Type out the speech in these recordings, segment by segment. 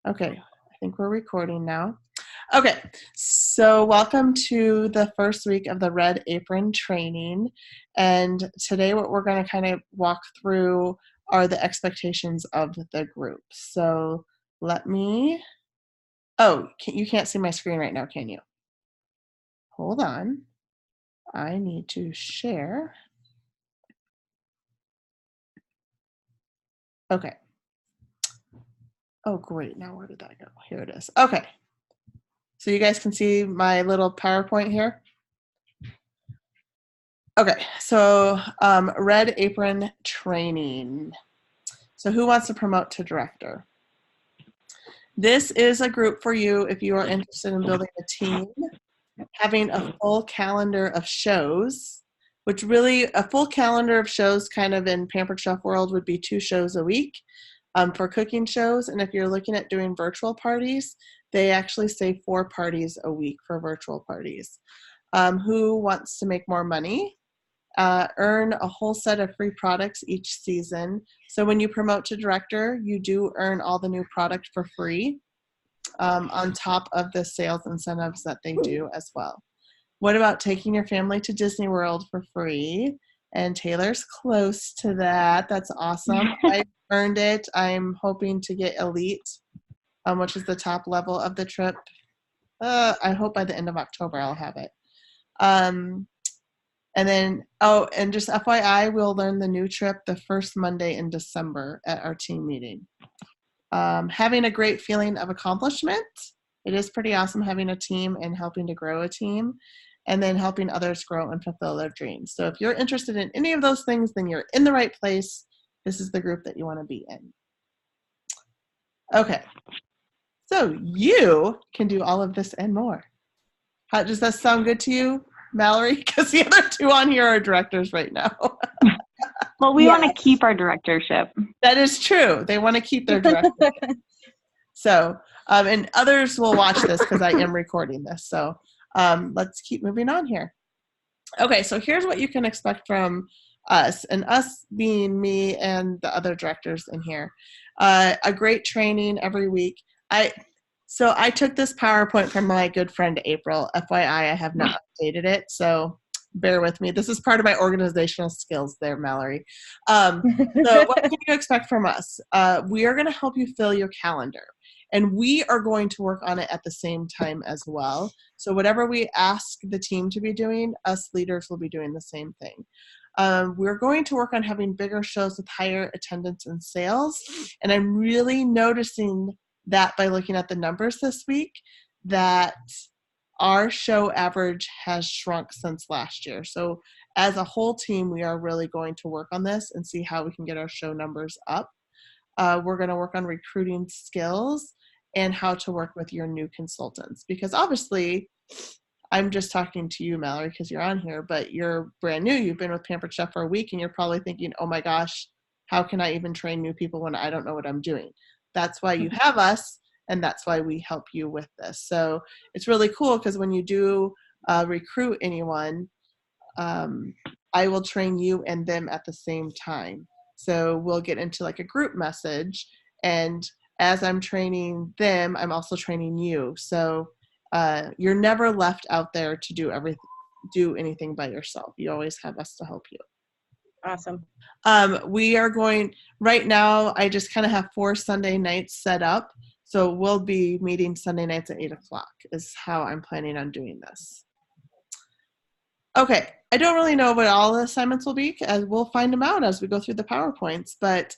Okay, I think we're recording now. Okay, so welcome to the first week of the Red Apron training. And today what we're going to kind of walk through are the expectations of the group. So let me, you can't see my screen right now, can you? Hold on. I need to share. Okay. Oh, great. Now where did that go? Here it is. Okay. So you guys can see my little PowerPoint here. Okay, so Red Apron training. So who wants to promote to director? This is a group for you if you are interested in building a team, having a full calendar of shows, which really a full calendar of shows kind of in Pampered Chef world would be 2 shows a week for cooking shows. And if you're looking at doing virtual parties, they actually say 4 parties a week for virtual parties. Who wants to make more money? Earn a whole set of free products each season. So when you promote to director, you do earn all the new product for free on top of the sales incentives that they do as well. What about taking your family to Disney World for free? And Taylor's close to that. That's awesome. I earned it. I'm hoping to get elite, which is the top level of the trip. I hope by the end of October I'll have it. And then, and just FYI, we'll learn the new trip the first Monday in December at our team meeting. Having a great feeling of accomplishment. It is pretty awesome having a team and helping to grow a team, and then helping others grow and fulfill their dreams. So if you're interested in any of those things, then you're in the right place. This is the group that you want to be in. Okay. So you can do all of this and more. How does that sound good to you, Mallory? Because the other 2 on here are directors right now. Well, we want to keep our directorship. That is true. They want to keep their directorship. So, and others will watch this because I am recording this. So let's keep moving on here. Okay, so here's what you can expect from us, and us being me and the other directors in here. A great training every week. So I took this PowerPoint from my good friend April. FYI, I have not updated it, so bear with me. This is part of my organizational skills there, Mallory. So what can you expect from us? We are going to help you fill your calendar, and we are going to work on it at the same time as well. So whatever we ask the team to be doing, us leaders will be doing the same thing. We're going to work on having bigger shows with higher attendance and sales, and I'm really noticing that by looking at the numbers this week, that our show average has shrunk since last year. So as a whole team, we are really going to work on this and see how we can get our show numbers up. We're going to work on recruiting skills and how to work with your new consultants, because obviously I'm just talking to you, Mallory, because you're on here, but you're brand new. You've been with Pampered Chef for a week and you're probably thinking, oh my gosh, how can I even train new people when I don't know what I'm doing? That's why you have us, and that's why we help you with this. So it's really cool because when you do recruit anyone, I will train you and them at the same time. So we'll get into like a group message, and as I'm training them, I'm also training you. So you're never left out there to do anything by yourself. You always have us to help you. Awesome. We are going, right now, I just kind of have 4 Sunday nights set up. So we'll be meeting Sunday nights at 8 o'clock is how I'm planning on doing this. Okay, I don't really know what all the assignments will be, as we'll find them out as we go through the PowerPoints, but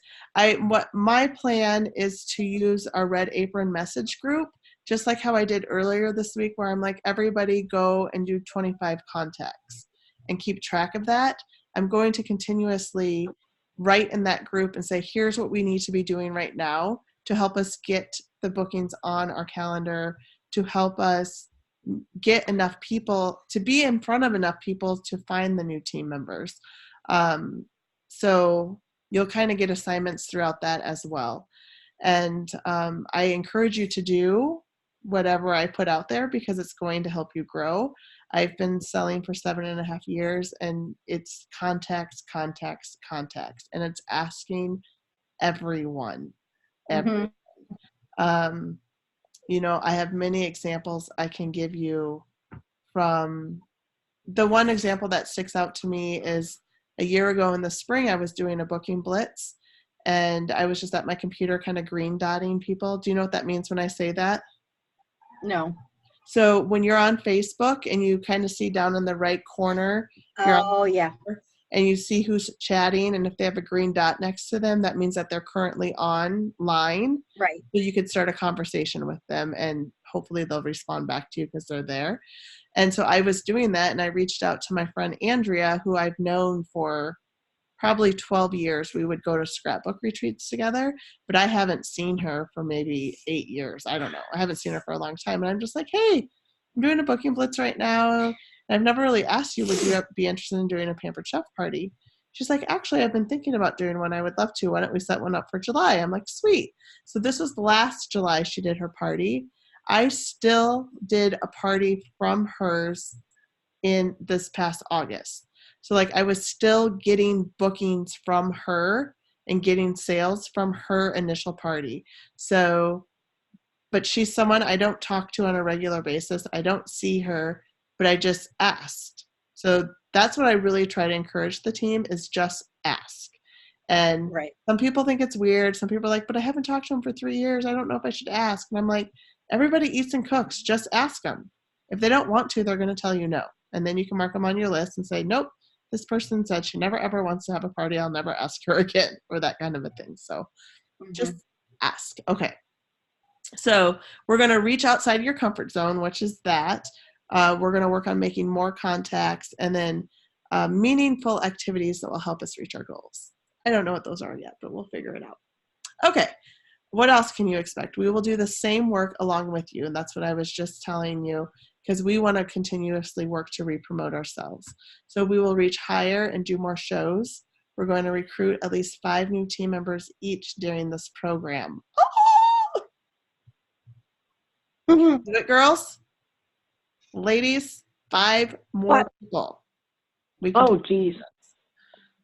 what my plan is to use our Red Apron message group, just like how I did earlier this week, where I'm like, everybody go and do 25 contacts and keep track of that. I'm going to continuously write in that group and say, here's what we need to be doing right now to help us get the bookings on our calendar, to help us get enough people, to be in front of enough people to find the new team members. So you'll kind of get assignments throughout that as well. And I encourage you to do whatever I put out there because it's going to help you grow. I've been selling for 7.5 years, and it's contacts, contacts, contacts, and it's asking everyone. I have many examples I can give you from. The one example that sticks out to me is a year ago in the spring, I was doing a booking blitz, and I was just at my computer kind of green dotting people. Do you know what that means when I say that? No. So when you're on Facebook and you kind of see down in the right corner, Yeah. and you see who's chatting, and if they have a green dot next to them, that means that they're currently online. Right. So you could start a conversation with them, and hopefully they'll respond back to you because they're there. And so I was doing that, and I reached out to my friend Andrea, who I've known for probably 12 years. We would go to scrapbook retreats together, but I haven't seen her for maybe 8 years. I don't know. I haven't seen her for a long time. And I'm just like, hey, I'm doing a booking blitz right now. And I've never really asked you, would you be interested in doing a Pampered Chef party? She's like, actually, I've been thinking about doing one. I would love to. Why don't we set one up for July? I'm like, sweet. So this was last July she did her party. I still did a party from hers in this past August. So like I was still getting bookings from her and getting sales from her initial party. So, but she's someone I don't talk to on a regular basis. I don't see her, but I just asked. So that's what I really try to encourage the team is just ask. And Right. Some people think it's weird. Some people are like, but I haven't talked to him for 3 years. I don't know if I should ask. And I'm like, everybody eats and cooks. Just ask them. If they don't want to, they're going to tell you no. And then you can mark them on your list and say, nope, this person said she never ever wants to have a party. I'll never ask her again, or that kind of a thing. So just ask. Okay. So we're going to reach outside your comfort zone, which is that. We're going to work on making more contacts and then meaningful activities that will help us reach our goals. I don't know what those are yet, but we'll figure it out. Okay. What else can you expect? We will do the same work along with you. And that's what I was just telling you, because we want to continuously work to re-promote ourselves. So we will reach higher and do more shows. We're going to recruit at least 5 new team members each during this program. Do it, girls. Ladies, 5 more people. We can geez.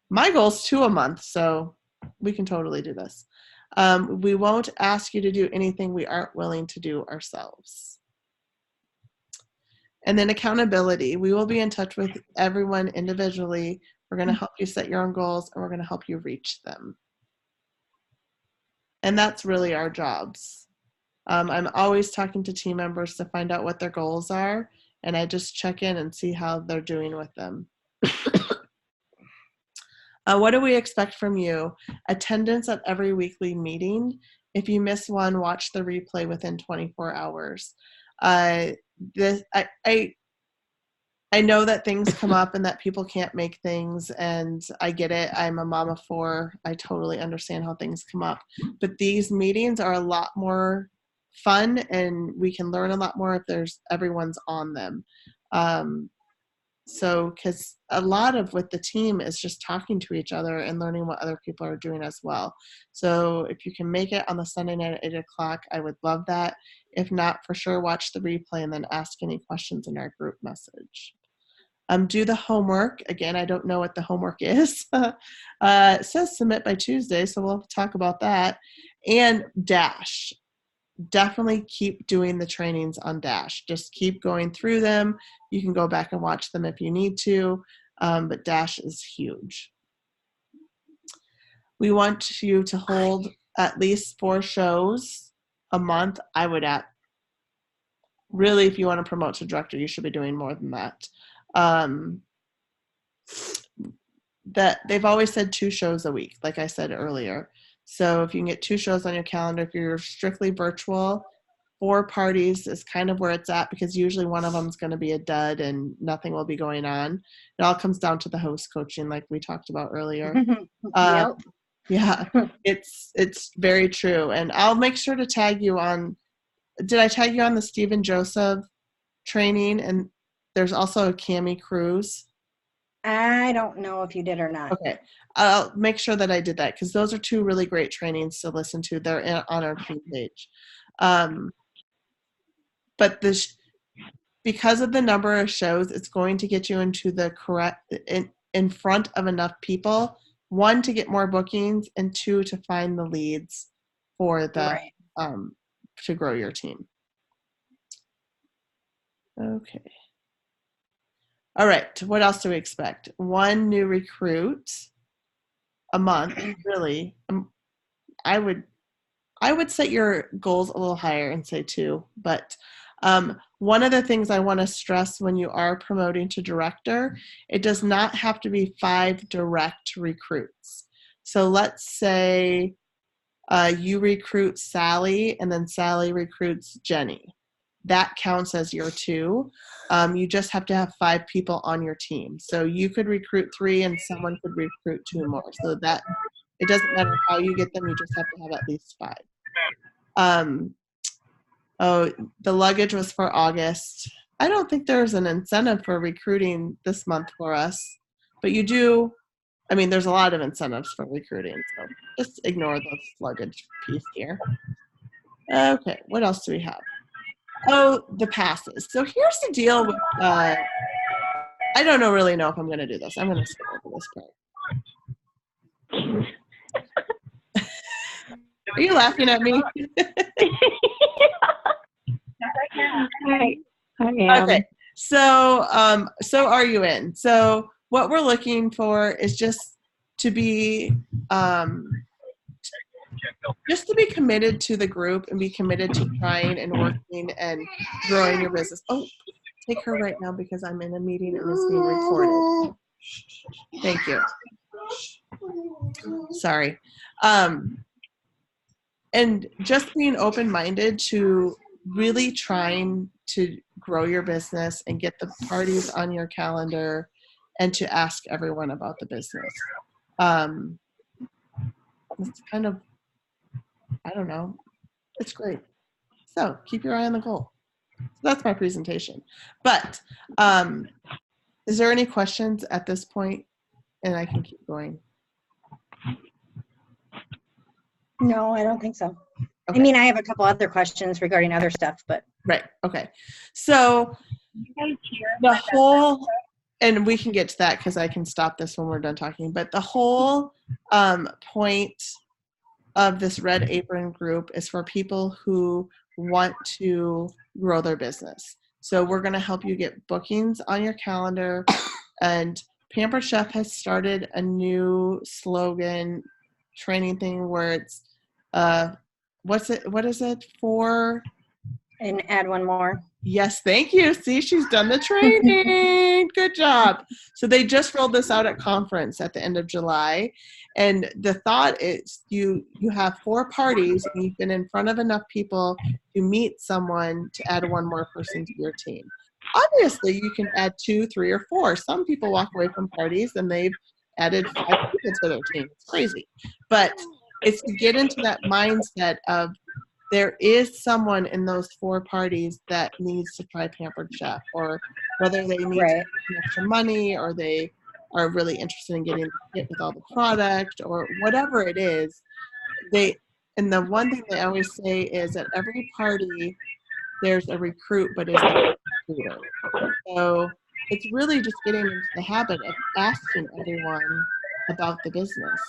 My goal is 2 a month, so we can totally do this. We won't ask you to do anything we aren't willing to do ourselves. And then accountability. We will be in touch with everyone individually. We're going to help you set your own goals, and we're going to help you reach them. And that's really our jobs. I'm always talking to team members to find out what their goals are, and I just check in and see how they're doing with them. What do we expect from you? Attendance at every weekly meeting. If you miss one, watch the replay within 24 hours. I know that things come up and that people can't make things, and I get it. I'm a mom of 4. I totally understand how things come up. But these meetings are a lot more fun, and we can learn a lot more if everyone's on them. So, because a lot of with the team is just talking to each other and learning what other people are doing as well. So if you can make it on the Sunday night at 8 o'clock, I would love that. If not, for sure, watch the replay and then ask any questions in our group message. Do the homework. Again, I don't know what the homework is. It says submit by Tuesday, so we'll talk about that. And Dash. Definitely keep doing the trainings on Dash. Just keep going through them. You can go back and watch them if you need to, but Dash is huge. We want you to hold at least 4 shows a month. I would really, if you want to promote to director, you should be doing more than that. That they've always said 2 shows a week, like I said earlier. So if you can get 2 shows on your calendar, if you're strictly virtual, 4 parties is kind of where it's at, because usually one of them is going to be a dud and nothing will be going on. It all comes down to the host coaching, like we talked about earlier. Yep. Yeah, it's very true. And I'll make sure to tag you on. Did I tag you on the Stephen Joseph training? And there's also a Cami Cruz. I don't know if you did or not. Okay. I'll make sure that I did that, because those are 2 really great trainings to listen to. They're on our page. But because of the number of shows, it's going to get you into the correct in front of enough people. 1, to get more bookings, and 2, to find the leads for the to grow your team. Okay. All right. What else do we expect? 1 new recruit a month, really. I would set your goals a little higher and say 2, but one of the things I want to stress when you are promoting to director, it does not have to be 5 direct recruits. So let's say you recruit Sally and then Sally recruits Jenny. That counts as your 2. You just have to have 5 people on your team. So you could recruit 3 and someone could recruit 2 more. So that it doesn't matter how you get them, you just have to have at least 5. Oh, the luggage was for August. I don't think there's an incentive for recruiting this month for us, but you do. I mean, there's a lot of incentives for recruiting, so just ignore the luggage piece here. Okay, what else do we have? Oh, the passes. So here's the deal with, I don't really know if I'm going to do this. I'm going to skip over this part. Are you laughing at me? I am. Okay, so are you in? So what we're looking for is just to be committed to the group and be committed to trying and working and growing your business. Oh, take her right now because I'm in a meeting and it's being recorded. Thank you. Sorry. And just being open-minded to really trying to grow your business and get the parties on your calendar and to ask everyone about the business. It's kind of, I don't know, it's great. So keep your eye on the goal. So that's my presentation. But is there any questions at this point? And I can keep going. No, I don't think so. Okay. I mean, I have a couple other questions regarding other stuff, but. Right. Okay. So the whole, and we can get to that because I can stop this when we're done talking, but the whole point of this Red Apron group is for people who want to grow their business. So we're going to help you get bookings on your calendar, and Pampered Chef has started a new slogan training thing where it's what is it for? And add one more. Yes, thank you. See, she's done the training. Good job. So they just rolled this out at conference at the end of July. And the thought is you have 4 parties and you've been in front of enough people to meet someone to add 1 more person to your team. Obviously, you can add 2, 3, or 4. Some people walk away from parties and they've added 5 people to their team. It's crazy. But it's to get into that mindset of there is someone in those 4 parties that needs to try Pampered Chef, or whether they need Right. some extra money, or they are really interested in getting the kit with all the product, or whatever it is. And the one thing they always say is at every party there's a recruit, but is a recruiter. So it's really just getting into the habit of asking everyone about the business,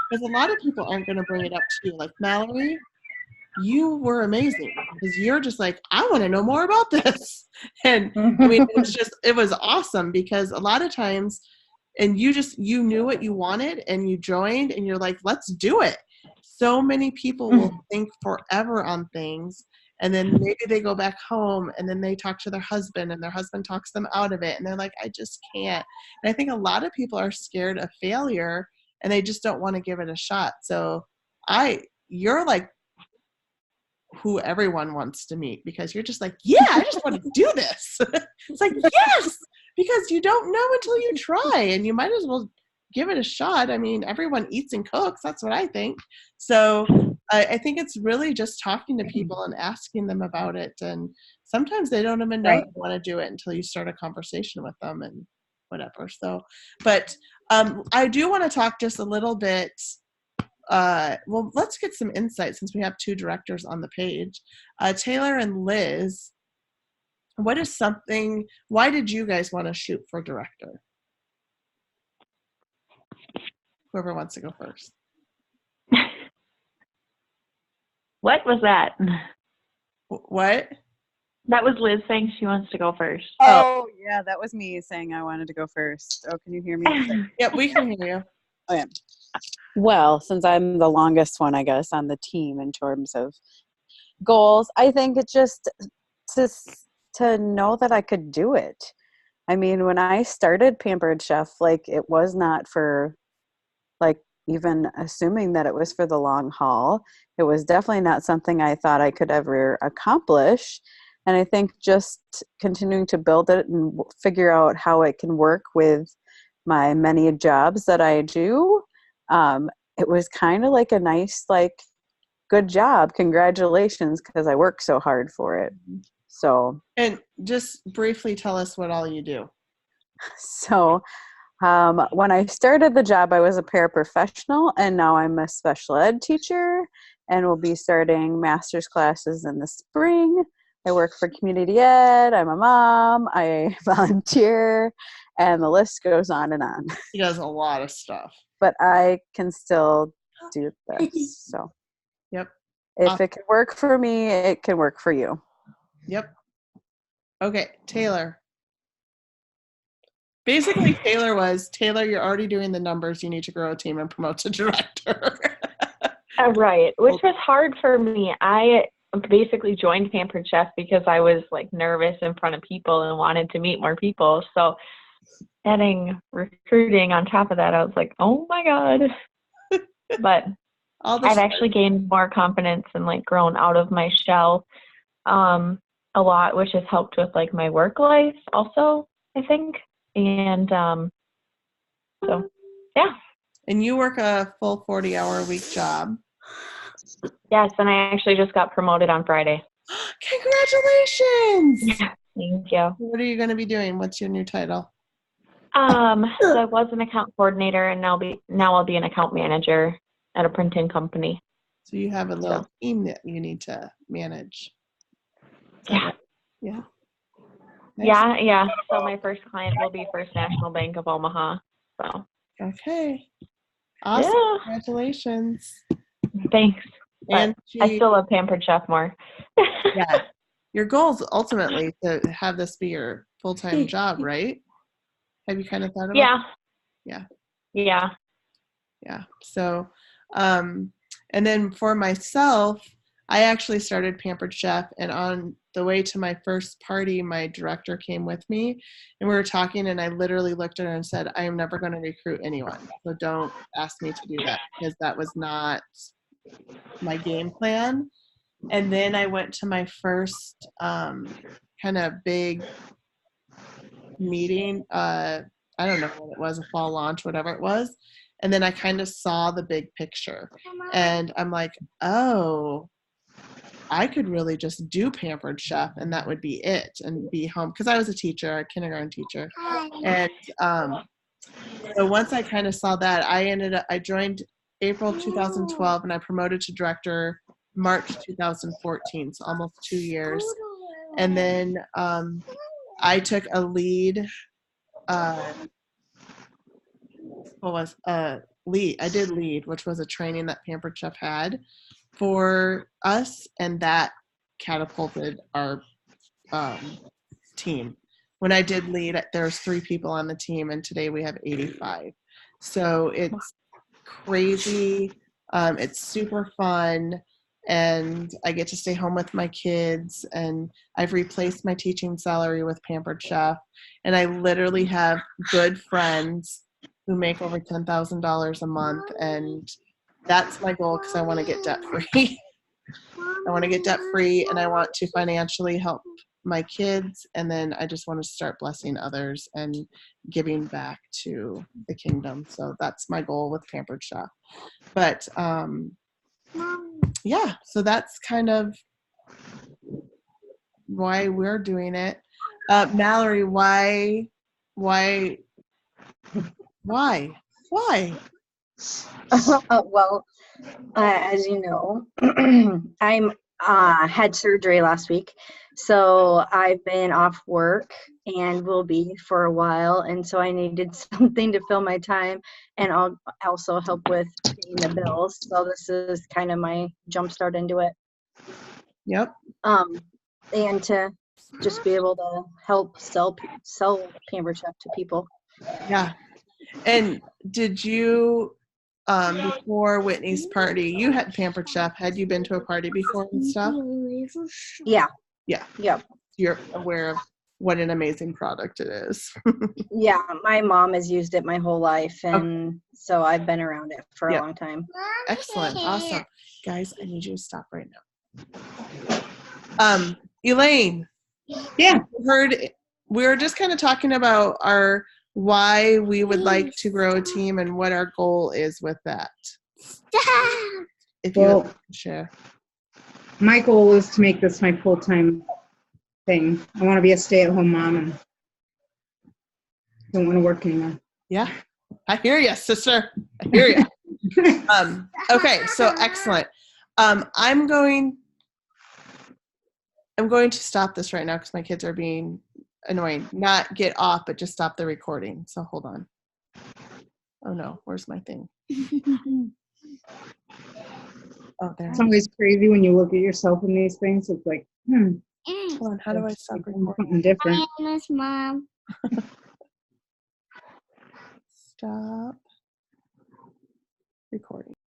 because a lot of people aren't going to bring it up to you. Like Mallory, you were amazing because you're just like, I want to know more about this. And I mean, it was awesome because a lot of times, and you knew what you wanted and you joined and you're like, let's do it. So many people will think forever on things, and then maybe they go back home and then they talk to their husband and their husband talks them out of it. And they're like, I just can't. And I think a lot of people are scared of failure and they just don't want to give it a shot. So you're like who everyone wants to meet, because you're just like, yeah, I just want to do this. It's like, yes, because you don't know until you try, and you might as well give it a shot. I mean, everyone eats and cooks. That's what I think. So I think it's really just talking to people and asking them about it. And sometimes they don't even know Right. they want to do it until you start a conversation with them and whatever. So, but I do want to talk just a little bit. Well, let's get some insight since we have 2 directors on the page. Taylor and Liz, why did you guys want to shoot for director? Whoever wants to go first. What was that? What? That was Liz saying she wants to go first. Oh, yeah, that was me saying I wanted to go first. Oh, can you hear me? Yep, we can hear you. Oh, yeah. Well, since I'm the longest one, I guess, on the team in terms of goals, I think it's just to know that I could do it. I mean, when I started Pampered Chef, like, it was not for, like, even assuming that it was for the long haul. It was definitely not something I thought I could ever accomplish. And I think just continuing to build it and figure out how it can work with my many jobs that I do, it was kind of like a nice, like, good job. Congratulations, because I work so hard for it. So, And just briefly tell us what all you do. so when I started the job, I was a paraprofessional, and now I'm a special ed teacher, and will be starting master's classes in the spring. I work for community ed. I'm a mom. I volunteer, and the list goes on and on. He does a lot of stuff. But I can still do this. So, Yep. if it can work for me, it can work for you. Yep. Okay, Taylor. Basically, Taylor, you're already doing the numbers. You need to grow a team and promote to director. Right, which was hard for me. I basically joined Pampered Chef because I was like nervous in front of people and wanted to meet more people. So adding recruiting on top of that, I was like, oh my God. But I've actually gained more confidence and like grown out of my shell a lot, which has helped with like my work life also, I think. And so, yeah. And you work a full 40-hour-a-week job. Yes, and I actually just got promoted on Friday. Congratulations! Yeah, thank you. What are you going to be doing? What's your new title? So I was an account coordinator, and now I'll be an account manager at a printing company. So you have a little team that you need to manage. Yeah. Yeah. Nice. Yeah. So my first client will be First National Bank of Omaha. So. Okay. Awesome. Yeah. Congratulations. Thanks. And I still love Pampered Chef more. Yeah. Your goal is ultimately to have this be your full-time job, right? Have you kind of thought about that? Yeah. So, and then for myself, I actually started Pampered Chef, and on the way to my first party, my director came with me, and we were talking, and I literally looked at her and said, I am never going to recruit anyone, so don't ask me to do that, because that was not my game plan. And then I went to my first kind of big meeting. I don't know what it was, a fall launch, whatever it was. And then I kind of saw the big picture. And I'm like, oh, I could really just do Pampered Chef, and that would be it, and be home. Because I was a teacher, a kindergarten teacher. And so once I kind of saw that, I joined April 2012, and I promoted to director March 2014, so almost 2 years. And then I took a lead. I did lead, which was a training that Pampered Chef had for us, and that catapulted our team. When I did lead, there was 3 people on the team, and today we have 85. So it's crazy. It's super fun, and I get to stay home with my kids, and I've replaced my teaching salary with Pampered Chef, and I literally have good friends who make over $10,000 a month, and that's my goal, because I want to get debt free. I want to get debt free, and I want to financially help my kids, and then I just want to start blessing others and giving back to the kingdom. So that's my goal with Pampered Chef. But yeah, so that's kind of why we're doing it. Mallory, why? Well, as you know, I'm had surgery last week, so I've been off work and will be for a while, and so I needed something to fill my time, and I'll also help with paying the bills. So this is kind of my jump start into it. Yep. And to just be able to help sell Pampered Chef to people. Yeah. And did you, before Whitney's party, you had Pampered Chef. Had you been to a party before and stuff? Yeah. Yeah. Yep. You're aware of what an amazing product it is. Yeah, my mom has used it my whole life, and so I've been around it for Yeah. a long time. Excellent. Awesome. Guys, I need you to stop right now. Elaine. Yeah. We were just kind of talking about why we would like to grow a team and what our goal is with that. If you would like to share. My goal is to make this my full-time thing. I want to be a stay-at-home mom and don't want to work anymore. Yeah, I hear you, sister. I hear you. Okay, so excellent. I'm going to stop this right now because my kids are being annoying. Not get off, but just stop the recording. So hold on. Oh no, where's my thing? Oh, there. It's always crazy when you look at yourself in these things. It's like, Hold on, how do I stop recording? something different. I miss Mom. Stop recording.